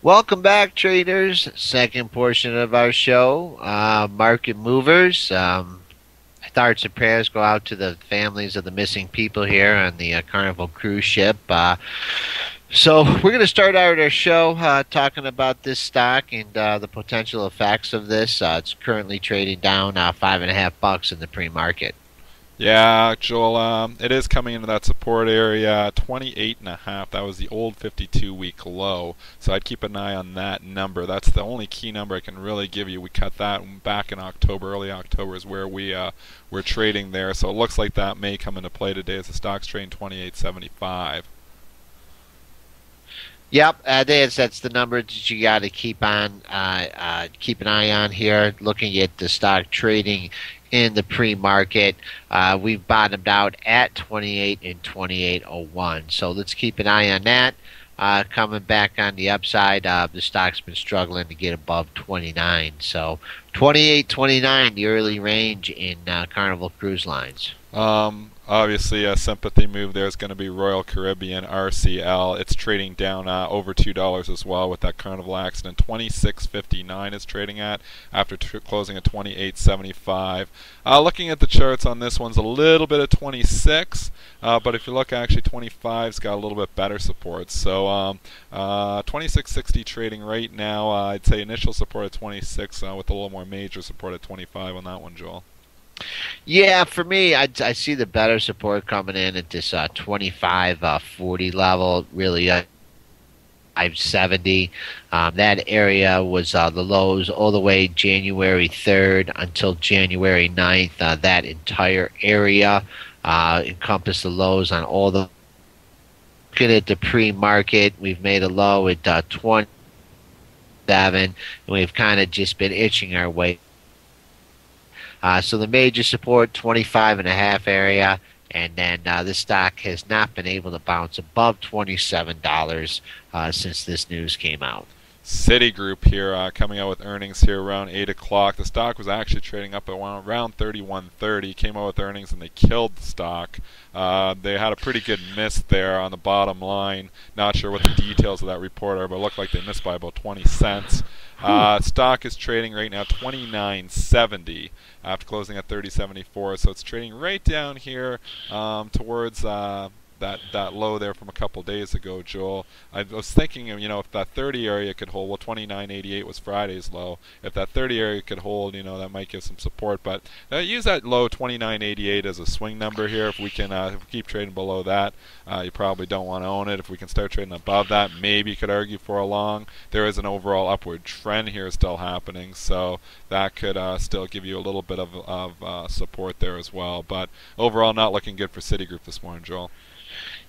Welcome back, traders. Second portion of our show, Market Movers. Thoughts and prayers go out to the families of the missing people here on the Carnival cruise ship. So we're going to start out our show talking about this stock and the potential effects of this. It's currently trading down $5.50 in the pre-market. Yeah, Joel, it is coming into that support area, 28.5. That was the old 52-week low. So I'd keep an eye on that number. That's the only key number I can really give you. We cut that back in October. Early October is where we're trading there. So it looks like that may come into play today as the stock's trading 28.75. Yep, that's the number that you got to keep on, keep an eye on here. Looking at the stock trading in the pre-market, we've bottomed out at 28 and 28.01. So let's keep an eye on that. Coming back on the upside, the stock's been struggling to get above 29. So 28, 29, the early range in Carnival Cruise Lines. Obviously, a sympathy move there is going to be Royal Caribbean RCL. It's trading down over $2 as well with that Carnival accident. 26.59 is trading at after closing at 28.75. Looking at the charts on this one's a little bit of 26, but if you look, actually 25's got a little bit better support. So 26.60 trading right now. I'd say initial support at 26 with a little more major support at 25 on that one, Joel. Yeah, for me, I see the better support coming in at this 25.40 level, really 570. That area was the lows all the way January 3rd until January 9th. That entire area encompassed the lows on all the. Looking at the pre-market, we've made a low at 27, and we've kind of just been itching our way. So the major support, 25.5 area, and then this stock has not been able to bounce above $27 since this news came out. Citigroup here coming out with earnings here around 8 o'clock. The stock was actually trading up at around 31.30. Came out with earnings and they killed the stock. They had a pretty good miss there on the bottom line. Not sure what the details of that report are, but it looked like they missed by about 20 cents. Stock is trading right now 29.70 after closing at 30.74. So it's trading right down here towards that low there from a couple days ago, Joel. I was thinking, if that 30 area could hold, well, 29.88 was Friday's low. If that 30 area could hold, that might give some support. But use that low 29.88 as a swing number here. If we can if we keep trading below that, you probably don't want to own it. If we can start trading above that, maybe you could argue for a long. There is an overall upward trend here still happening, so that could still give you a little bit of support there as well. But overall, not looking good for Citigroup this morning, Joel.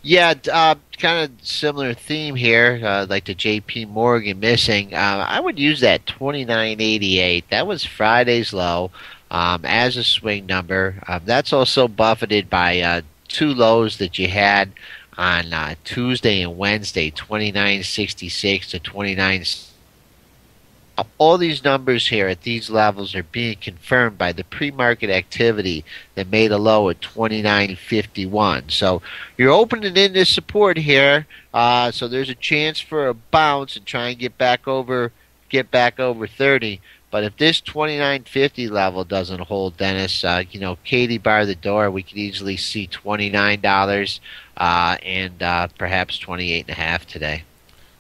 Yeah, kind of similar theme here, like the J.P. Morgan missing. I would use that 29.88. That was Friday's low as a swing number. That's also buffeted by two lows that you had on Tuesday and Wednesday, 29.66 to 29. All these numbers here at these levels are being confirmed by the pre-market activity that made a low at 29.51. So you're opening in this support here. So there's a chance for a bounce and try and get back over 30. But if this 29.50 level doesn't hold, Dennis, Katie bar the door. We could easily see $29 and perhaps 28.5 today.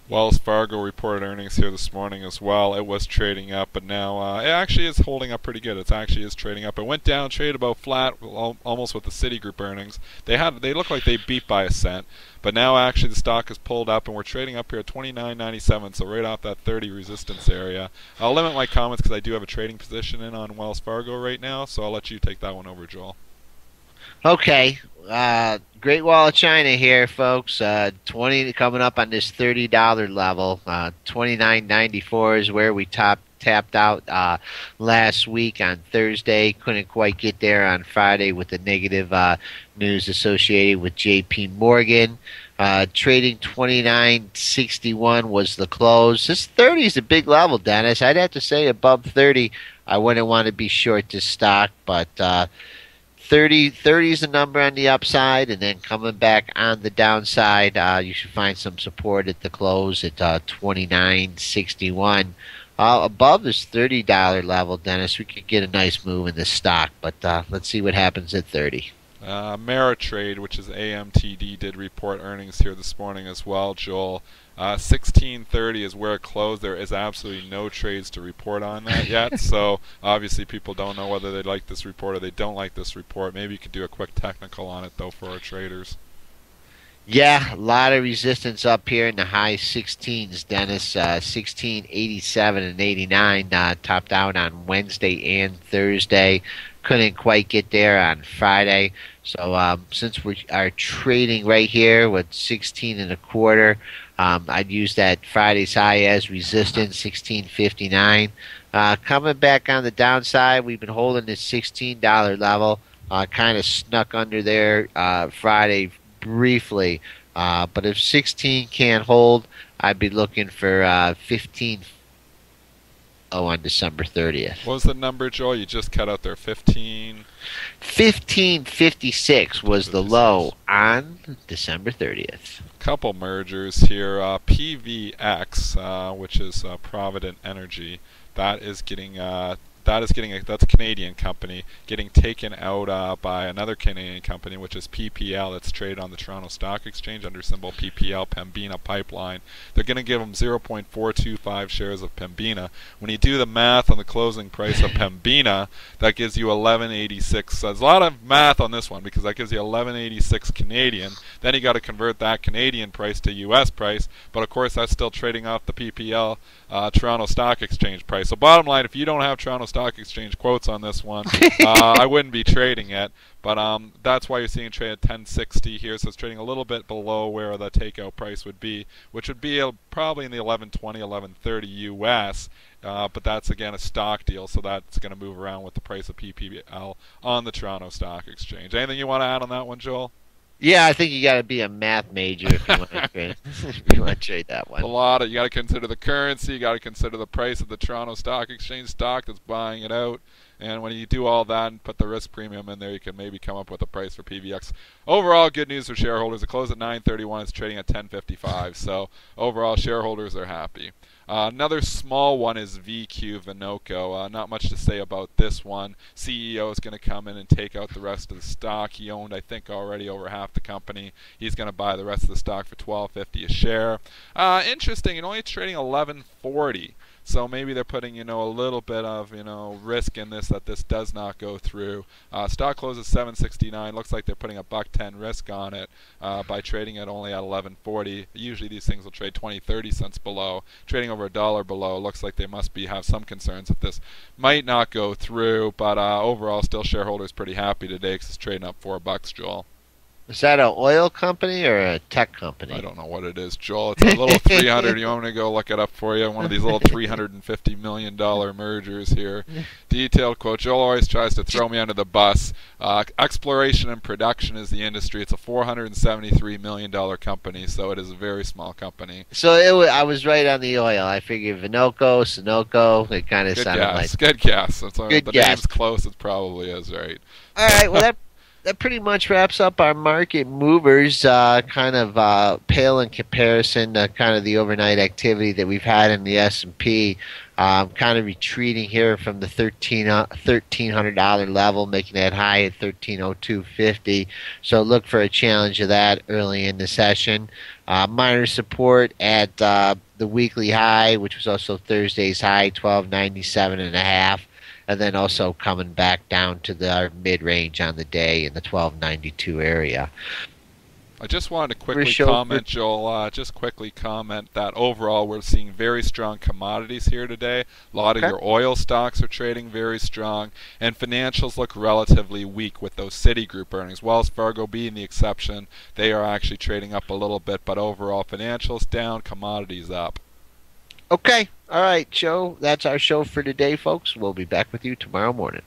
Wells Fargo reported earnings here this morning as well. It was trading up, but now it actually is holding up pretty good. It actually is trading up. It went down, traded about flat, almost with the Citigroup earnings. They look like they beat by a cent, but now actually the stock is pulled up, and we're trading up here at 29.97, so right off that 30 resistance area. I'll limit my comments because I do have a trading position in on Wells Fargo right now, so I'll let you take that one over, Joel. Okay. Great Wall of China here, folks. 20 coming up on this $30 level. 29.94 is where we tapped out last week on Thursday. Couldn't quite get there on Friday with the negative news associated with J.P. Morgan. Trading 29.61 was the close. This 30 is a big level, Dennis. I'd have to say above 30, I wouldn't want to be short this stock, but 30 is the number on the upside, and then coming back on the downside, you should find some support at the close at 29.61. Above this $30 level, Dennis, we could get a nice move in this stock, but let's see what happens at 30. Ameritrade, which is AMTD, did report earnings here this morning as well, Joel. 16:30 is where it closed. There is absolutely no trades to report on that yet, so obviously people don't know whether they like this report or they don't like this report. Maybe you could do a quick technical on it, though, for our traders. Yeah, a lot of resistance up here in the high 16s, Dennis. 1687 and 89 topped out on Wednesday and Thursday. Couldn't quite get there on Friday. So since we are trading right here with 16 and a quarter, I'd use that Friday's high as resistance, 1659. Coming back on the downside, we've been holding this $16 level. Kind of snuck under there Friday briefly. But if 16 can't hold, I'd be looking for 15 on December 30th. What was the number, Joel? You just cut out there. 1556 was the low on December 30th. Couple mergers here. PVX, which is Provident Energy, that's a Canadian company getting taken out by another Canadian company, which is PPL. That's traded on the Toronto Stock Exchange under symbol PPL, Pembina Pipeline. They're going to give them 0.425 shares of Pembina. When you do the math on the closing price of Pembina, that gives you 1186. So there's a lot of math on this one because that gives you 1186 Canadian. Then you got to convert that Canadian price to U.S. price, but of course that's still trading off the PPL Toronto Stock Exchange price. So bottom line, if you don't have Toronto Stock Exchange quotes on this one, I wouldn't be trading it. But that's why you're seeing it trade at 1060 here. So it's trading a little bit below where the takeout price would be, which would be probably in the 1120, 1130 US. But that's, again, a stock deal, so that's going to move around with the price of PPL on the Toronto Stock Exchange. Anything you want to add on that one, Joel? Yeah, I think you got to be a math major if you want to trade. If you want to trade that one. You got to consider the currency. You got to consider the price of the Toronto Stock Exchange stock that's buying it out. And when you do all that and put the risk premium in there, you can maybe come up with a price for PVX. Overall, good news for shareholders. It closed at 931. It's trading at 1055. So overall, shareholders are happy. Another small one is VQ Vinoco. Not much to say about this one. CEO is going to come in and take out the rest of the stock. He owned, I think, already over half the company. He's going to buy the rest of the stock for $12.50 a share. Interesting. Only trading 11.40. So maybe they're putting, a little bit of, risk in this that this does not go through. Stock closes 769. Looks like they're putting a $1.10 risk on it by trading it only at 11.40. Usually these things will trade 20-30 cents below. Trading over $1 below. Looks like they must have some concerns that this might not go through. But overall, still shareholders pretty happy today because it's trading up $4, Joel. Is that an oil company or a tech company? I don't know what it is, Joel. It's a little 300. You want me to go look it up for you? One of these little $350 million mergers here. Detailed quote. Joel always tries to throw me under the bus. Exploration and production is the industry. It's a $473 million company, so it is a very small company. So I was right on the oil. I figured Vinoco, Sunoco. It kind of sounded like. Good guess. The guess. name's close. It probably is right. All right. Well, that pretty much wraps up our market movers, kind of pale in comparison to kind of the overnight activity that we've had in the S&P. Kind of retreating here from the $1,300 level, making that high at 1302.50. So look for a challenge of that early in the session. Minor support at the weekly high, which was also Thursday's high, 1297.5. And then also coming back down to our mid-range on the day in the 1292 area. I just wanted to quickly comment, Joel, that overall we're seeing very strong commodities here today. A lot of your oil stocks are trading very strong, and financials look relatively weak with those Citigroup earnings. Wells Fargo being the exception, they are actually trading up a little bit, but overall financials down, commodities up. Okay. All right, Joe. That's our show for today, folks. We'll be back with you tomorrow morning.